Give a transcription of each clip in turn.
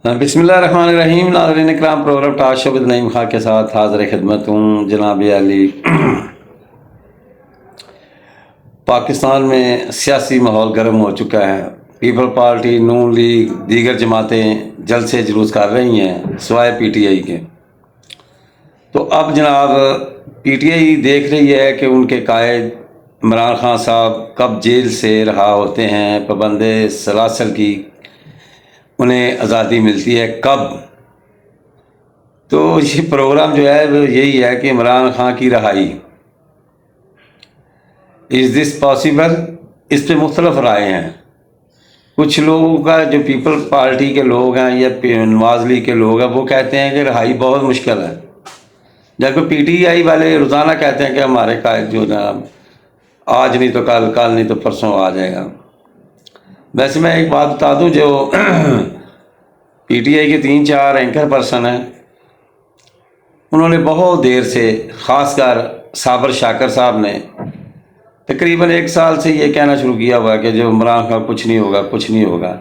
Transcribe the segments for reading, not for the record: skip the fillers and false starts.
بسم اللہ الرحمن الرحیم. ناظرین اکرام، پروگرام ٹاک شو ود نعیم خان کے ساتھ حاضر خدمت ہوں. جناب علی، پاکستان میں سیاسی ماحول گرم ہو چکا ہے. پیپل پارٹی، نون لیگ، دیگر جماعتیں جلسے جلوس کر رہی ہیں سوائے پی ٹی آئی کے. تو اب جناب پی ٹی آئی دیکھ رہی ہے کہ ان کے قائد عمران خان صاحب کب جیل سے رہا ہوتے ہیں، پابند سلاسل کی انہیں آزادی ملتی ہے کب. تو یہ پروگرام جو ہے وہ یہی ہے کہ عمران خان کی رہائی، از دس پاسبل. اس پہ مختلف رائے ہیں. کچھ لوگوں کا، جو پیپل پارٹی کے لوگ ہیں یا نواز لیگ کے لوگ ہیں، وہ کہتے ہیں کہ رہائی بہت مشکل ہے، جبکہ پی ٹی آئی والے روزانہ کہتے ہیں کہ ہمارے قائد جو ہے آج نہیں تو کل، کل نہیں تو پرسوں آ جائے گا. ویسے میں ایک بات بتا دوں، جو پی ٹی آئی کے 3-4 اینکر پرسن ہیں، انہوں نے بہت دیر سے، خاص کر صابر شاکر صاحب نے تقریباً 1 سال سے یہ کہنا شروع کیا ہوا کہ جو عمران خان کچھ نہیں ہوگا، کچھ نہیں ہوگا.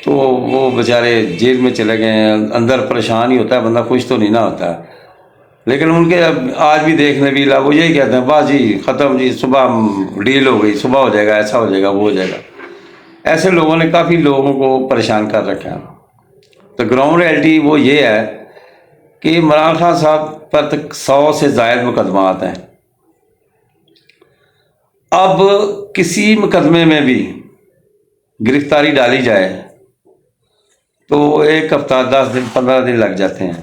تو وہ بیچارے جیل میں چلے گئے ہیں. اندر پریشان ہی ہوتا ہے بندہ، خوش تو نہیں نہ ہوتا. لیکن ان کے آج بھی دیکھنے بھی وہ یہی کہتے ہیں، واہ جی ختم جی، صبح ڈیل ہو گئی، صبح ہو جائے گا، ایسا ہو جائے گا، وہ ہو جائے گا. ایسے لوگوں نے کافی لوگوں کو پریشان کر رکھا. تو گراؤنڈ ریئلٹی وہ یہ ہے کہ عمران خان صاحب پر 100 سے زائد مقدمات ہیں. اب کسی مقدمے میں بھی گرفتاری ڈالی جائے تو 1 ہفتہ، 10 دن، 15 دن لگ جاتے ہیں.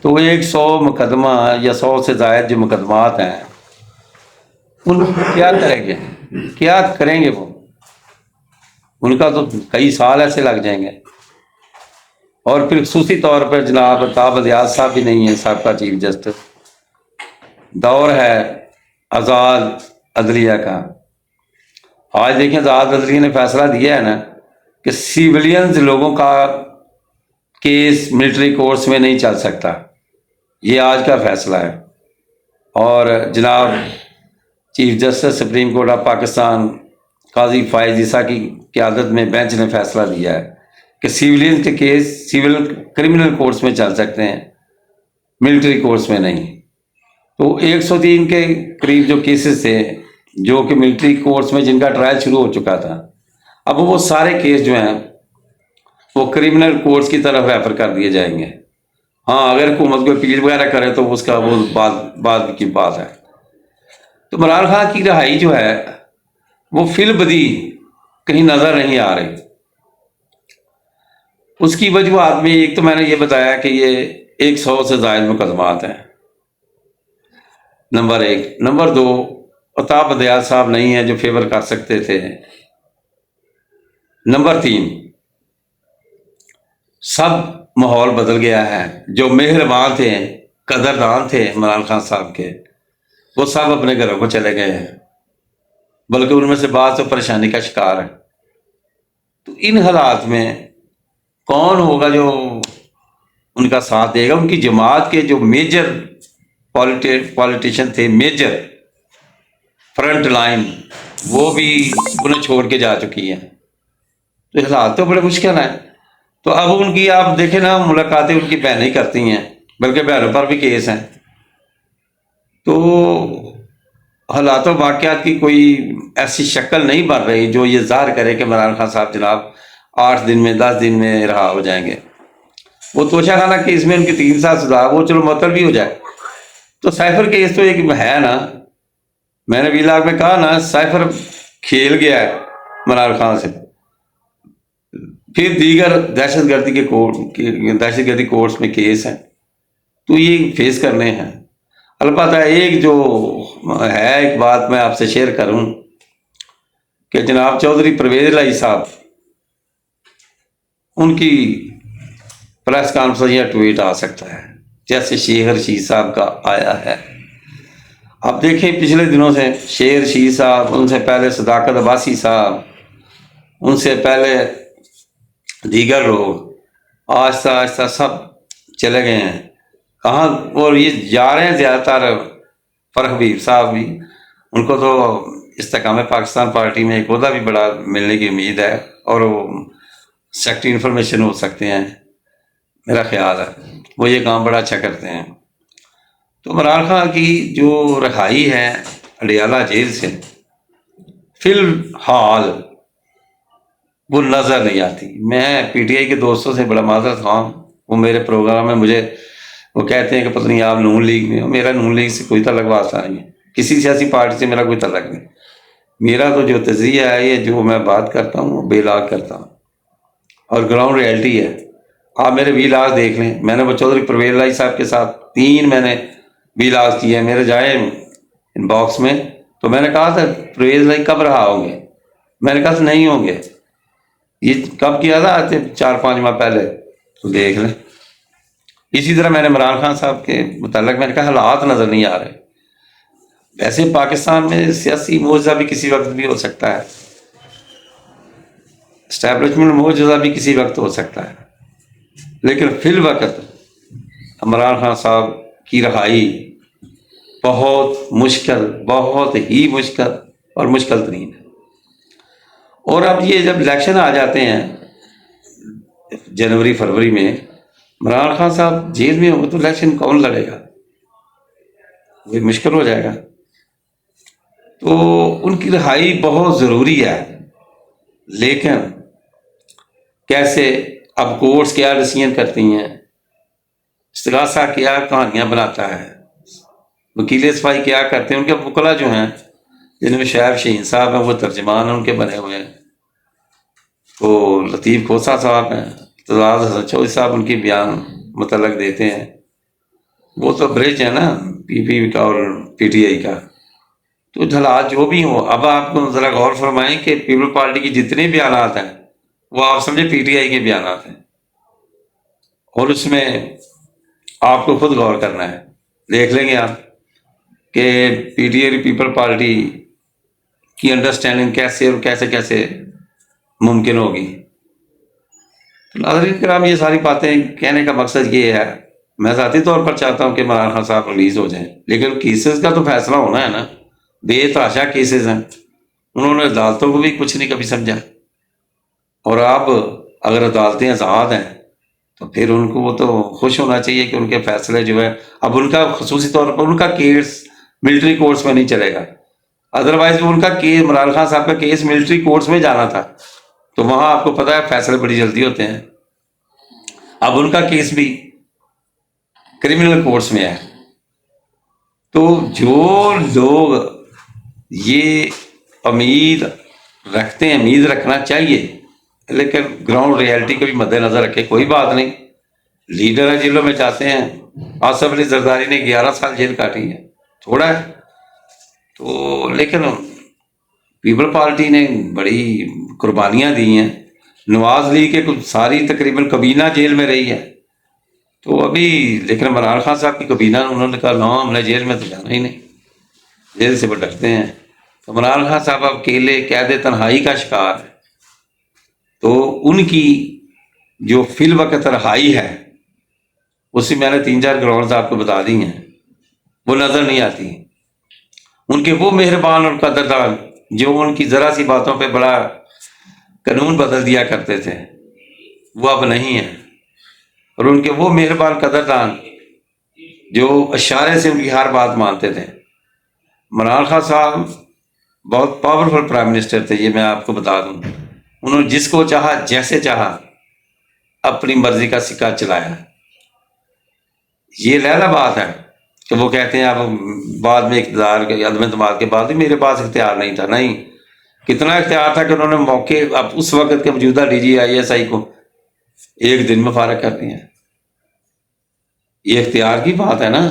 تو وہ 100 مقدمہ یا 100 سے زائد جو مقدمات ہیں، ان کو کیا کریں گے، کیا کریں گے وہ؟ ان کا تو کئی سال ایسے لگ جائیں گے. اور پھر خصوصی طور پر جناب الطاف الیاس صاحب بھی نہیں ہیں، سابقہ چیف جسٹس. دور ہے آزاد عدلیہ کا. آج دیکھیں آزاد عدلیہ نے فیصلہ دیا ہے نا کہ سیولینز لوگوں کا کیس ملٹری کورٹس میں نہیں چل سکتا. یہ آج کا فیصلہ ہے. اور جناب chief justice supreme court of Pakistan قاضی فائز عیسیٰ کی قیادت میں بینچ نے فیصلہ دیا ہے کہ سیولینز کے کیس سول کرمنل کورٹس میں چل سکتے ہیں، ملٹری کورٹس میں نہیں. تو 103 کے قریب جو کیسز تھے جو کہ ملٹری کورٹس میں، جن کا ٹرائل شروع ہو چکا تھا، اب وہ سارے کیس جو ہیں وہ کرمنل کورٹس کی طرف ریفر کر دیے جائیں گے. ہاں، اگر حکومت کو اپیل وغیرہ کرے تو اس کا وہ بعد کی بات ہے. تو عمران خان کی رہائی جو ہے وہ فی البدی کہیں نظر نہیں آ رہی. اس کی وجوہات میں ایک تو میں نے یہ بتایا کہ یہ 100 سے زائد مقدمات ہیں، نمبر 1. نمبر 2، الطاف الیاس صاحب نہیں ہیں جو فیور کر سکتے تھے. نمبر 3، سب ماحول بدل گیا ہے. جو مہربان تھے، قدردان تھے عمران خان صاحب کے، وہ سب اپنے گھروں کو چلے گئے ہیں، بلکہ ان میں سے بعض تو پریشانی کا شکار ہے. تو ان حالات میں کون ہوگا جو ان کا ساتھ دے گا؟ ان کی جماعت کے جو میجر پولیٹیشین تھے، میجر فرنٹ لائن، وہ بھی انہیں چھوڑ کے جا چکی ہیں. تو حالات تو بڑے مشکل ہیں. تو اب ان کی آپ دیکھیں نا، ملاقاتیں ان کی بہنیں کرتی ہیں، بلکہ بہنوں پر بھی کیس ہیں. تو حالات و واقعات کی کوئی ایسی شکل نہیں بن رہی جو یہ ظاہر کرے کہ عمران خان صاحب جناب 8 دن میں، 10 دن میں رہا ہو جائیں گے. وہ توشہ خانہ کیس میں ان کی 3 سال سزا، وہ چلو معطل بھی ہو جائے. تو سائفر کیس تو ایک ہے نا، میں نے ویلاگ میں کہا نا، سائفر کھیل گیا ہے عمران خان سے. پھر دیگر دہشت گردی کورٹس میں کیس ہیں، تو یہ فیس کرنے ہیں. البتہ ایک جو ہے، ایک بات میں آپ سے شیئر کروں کہ جناب چودھری پرویز الہی صاحب، ان کی پریس کانفرنس یا ٹویٹ آ سکتا ہے جیسے شیخ رشید صاحب کا آیا ہے. آپ دیکھیں پچھلے دنوں سے شیخ رشید صاحب، ان سے پہلے صداقت عباسی صاحب، ان سے پہلے دیگر لوگ آہستہ آہستہ سب چلے گئے ہیں کہاں. اور یہ جا رہے ہیں زیادہ تر، فرح حبیب صاحب بھی، ان کو تو استحکام پاکستان پارٹی میں ایک عہدہ بھی بڑا ملنے کی امید ہے، اور وہ سیکٹری انفارمیشن ہو سکتے ہیں، میرا خیال ہے وہ یہ کام بڑا اچھا کرتے ہیں۔ تو عمران خان کی جو رہائی ہے اڈیالہ جیل سے فی الحال وہ نظر نہیں آتی۔ میں پی ٹی آئی کے دوستوں سے بڑا معذرت خواہ ہوں، وہ میرے پروگرام میں مجھے وہ کہتے ہیں کہ پتہ نہیں آپ نون لیگ میں ہو۔ میرا نون لیگ سے کوئی تعلق واسطہ نہیں ہے، کسی سیاسی پارٹی سے میرا کوئی تعلق نہیں۔ میرا تو جو تجزیہ ہے، یہ جو میں بات کرتا ہوں وہ بے لاگ کرتا ہوں، اور گراؤنڈ ریئلٹی ہے۔ آپ میرے ویلاگ دیکھ لیں، میں نے وہ چودھری پرویز الہی صاحب کے ساتھ 3 میں نے ویلاگ کیے ہیں، میرے جائیں ان باکس میں۔ تو میں نے کہا تھا پرویز الہی کب رہا ہوں گے، میں نے کہا تھا نہیں ہوں گے، یہ کب کیا تھا؟ آج سے 4-5 ماہ پہلے، تو دیکھ لیں۔ اسی طرح میں نے عمران خان صاحب کے متعلق میں نے کہا حالات نظر نہیں آ رہے۔ ویسے پاکستان میں سیاسی معجزہ بھی کسی وقت بھی ہو سکتا ہے، اسٹیبلشمنٹ معجزہ بھی کسی وقت ہو سکتا ہے، لیکن فی الوقت عمران خان صاحب کی رہائی بہت مشکل، بہت ہی مشکل اور مشکل ترین ہے۔ اور اب یہ جب الیکشن آ جاتے ہیں جنوری فروری میں، عمران خان صاحب جیل میں ہوں گے تو الیکشن کون لڑے گا؟ وہ مشکل ہو جائے گا۔ تو ان کی رہائی بہت ضروری ہے، لیکن کیسے؟ اب کورٹس کیا ڈیسیژن کرتی ہیں، استغاثہ کیا کہانیاں بناتا ہے، وکیل صفائی کیا کرتے ہیں، ان کے وکلا جو ہیں جن میں شعیب شہین صاحب ہیں وہ ترجمان ان کے بنے ہوئے ہیں، تو لطیف کھوسہ صاحب ہیں، اعتزاز حسن چودھری صاحب ان کی بیان متعلق دیتے ہیں، وہ تو برج ہے نا پی پی کا اور پی ٹی آئی کا۔ تو حالات جو بھی ہوں، اب آپ کو ذرا غور فرمائیں کہ پیپل پارٹی کی جتنے بیانات ہیں وہ آپ سمجھے پی ٹی آئی کے بیانات ہیں، اور اس میں آپ کو خود غور کرنا ہے، دیکھ لیں گے آپ کہ P T I people party کی انڈرسٹینڈنگ کیسے اور کیسے کیسے ممکن ہوگی۔ تو ناظرین کرام، یہ ساری باتیں کہنے کا مقصد یہ ہے، میں ذاتی طور پر چاہتا ہوں کہ عمران خان صاحب ریلیز ہو جائیں، لیکن کیسز کا تو فیصلہ ہونا ہے نا، بے تحاشا کیسز ہیں، انہوں نے عدالتوں کو بھی کچھ نہیں کبھی سمجھا، اور اب اگر عدالتیں آزاد ہیں تو پھر ان کو وہ تو خوش ہونا چاہیے کہ ان کے فیصلے جو ہے، اب ان کا خصوصی طور پر ان کا کیس ملٹری کورٹس میں نہیں چلے گا، ادروائز ان کا کیس، عمران خان صاحب کا کیس ملٹری کورٹس میں جانا تھا، تو وہاں آپ کو پتہ ہے فیصلے بڑی جلدی ہوتے ہیں، اب ان کا کیس بھی کرمنل کورٹس میں ہے۔ تو جو لوگ یہ امید رکھتے ہیں، امید رکھنا چاہیے، لیکن گراؤنڈ ریئلٹی کو بھی مد نظر رکھے، کوئی بات نہیں، لیڈر ہے جیلوں میں جاتے ہیں، آصف علی زرداری نے 11 سال جیل کاٹی ہے، تھوڑا ہے تو، لیکن پیپل پارٹی نے بڑی قربانیاں دی ہیں، نواز لیگ کے ساری تقریباً کابینہ جیل میں رہی ہے، تو ابھی لیکن عمران خان صاحب کی کابینہ انہوں نے کہا نہ، ہم نے جیل میں تو جانا ہی نہیں، جیل سے وہ ڈرتے ہیں۔ تو عمران خان صاحب اکیلے قید تنہائی کا شکار ہے، تو ان کی جو فی الوقت رہائی ہے، اسی میں نے 3-4 گراؤنڈز آپ کو بتا دی ہیں، وہ نظر نہیں آتی۔ ان کے وہ مہربان اور قدردان جو ان کی ذرا سی باتوں پہ بڑا قانون بدل دیا کرتے تھے، وہ اب نہیں ہیں، اور ان کے وہ مہربان قدردان جو اشارے سے ان کی ہر بات مانتے تھے۔ عمران خان صاحب بہت پاورفل پرائم منسٹر تھے، یہ میں آپ کو بتا دوں، انہوں نے جس کو چاہا جیسے چاہا اپنی مرضی کا سکہ چلایا۔ یہ لہلا بات ہے کہ وہ کہتے ہیں اب بعد میں اقتدار کے عدم اعتماد کے بعد بھی میرے پاس اختیار نہیں تھا، نہیں، کتنا اختیار تھا کہ انہوں نے موقع اب اس وقت کے موجودہ D G I S I کو 1 دن میں فارغ کر دیا۔ یہ اختیار کی بات ہے نا،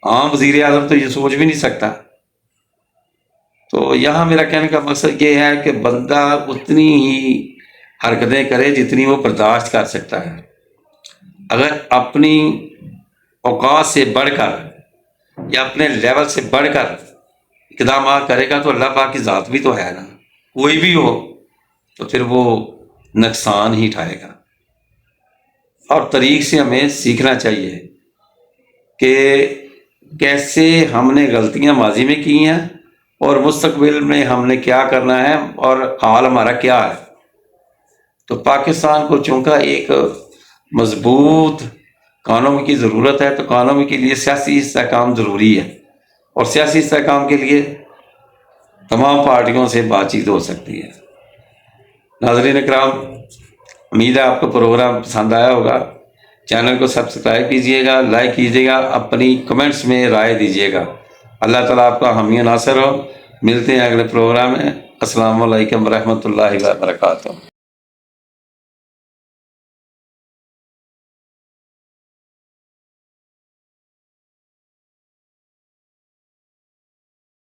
عام وزیر اعظم تو یہ سوچ بھی نہیں سکتا۔ تو یہاں میرا کہنے کا مقصد یہ ہے کہ بندہ اتنی ہی حرکتیں کرے جتنی وہ برداشت کر سکتا ہے، اگر اپنی اوقات سے بڑھ کر یا اپنے لیول سے بڑھ کر اقدامات کرے گا تو اللہ پاک کی ذات بھی تو ہے نا، کوئی بھی ہو تو پھر وہ نقصان ہی اٹھائے گا۔ اور طریق سے ہمیں سیکھنا چاہیے کہ کیسے ہم نے غلطیاں ماضی میں کی ہیں اور مستقبل میں ہم نے کیا کرنا ہے اور حال ہمارا کیا ہے۔ تو پاکستان کو چونکہ ایک مضبوط قانون کی ضرورت ہے، تو قانون کے لیے سیاسی استحکام ضروری ہے، اور سیاسی استحکام کے لیے تمام پارٹیوں سے بات چیت ہو سکتی ہے۔ ناظرین اکرام، امید ہے آپ کو پروگرام پسند آیا ہوگا۔ چینل کو سبسکرائب کیجیے گا، لائک کیجیے گا، اپنی کمنٹس میں رائے دیجیے گا۔ اللہ تعالیٰ آپ کا حامی و ناصر ہو۔ ملتے ہیں اگلے پروگرام میں۔ السلام علیکم ورحمۃ اللہ وبرکاتہ۔